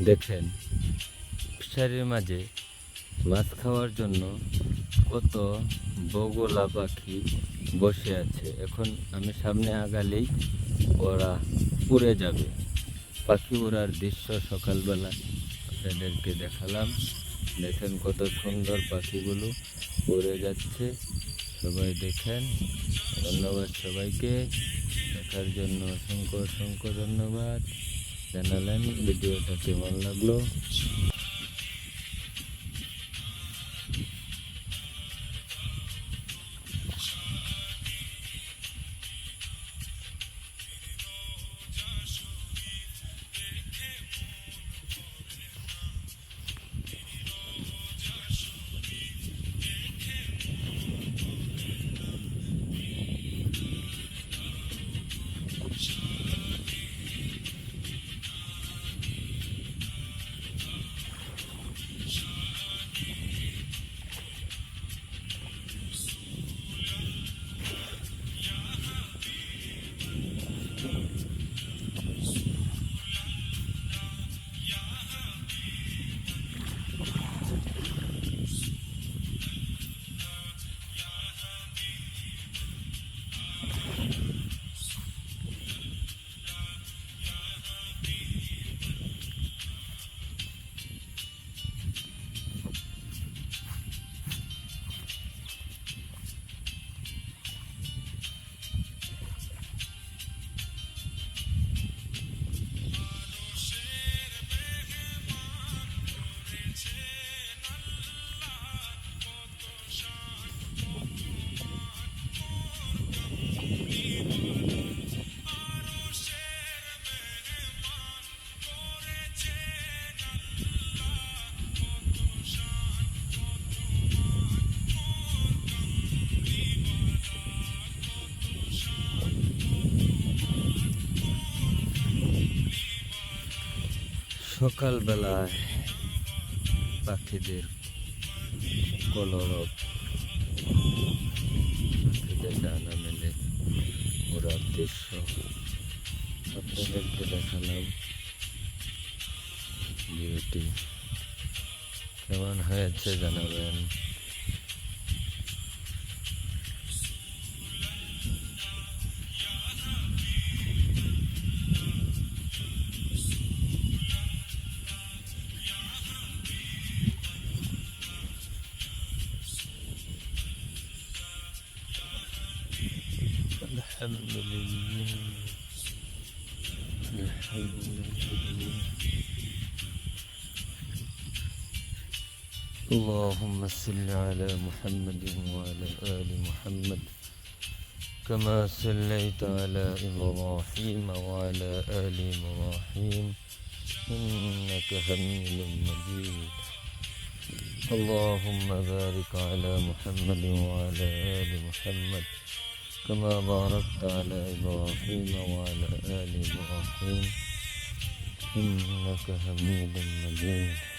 দেখেন ফিশারির মাঝে মাছ খাওয়ার জন্য কত বগলা পাখি বসে আছে। এখন আমি সামনে আগালেই ওরা উড়ে যাবে। পাখি ওড়ার দৃশ্য সকালবেলা আপনাদেরকে দেখালাম। দেখেন কত সুন্দর পাখিগুলো উড়ে যাচ্ছে। সবাই দেখেন। ধন্যবাদ সবাইকে, দেখার জন্য অসংখ্য অসংখ্য ধন্যবাদ জানালেন। ভিডিওটা কেমন লাগলো? সকালবেলায় পাখিদের কলরব, পাখিদের ডানা মেলে ওড়ার দৃশ্য আপনাদেরকে দেখালাম। ভিডিওটি কেমন হয়েছে জানাবেন। اللهم صل على محمد وعلى آل محمد كما صليت على إبراهيم وعلى آل إبراهيم إنك حميد مجيد. اللهم بارك على محمد وعلى آل محمد كما باركت على إبراهيم وعلى آل إبراهيم إنك حميد مجيد.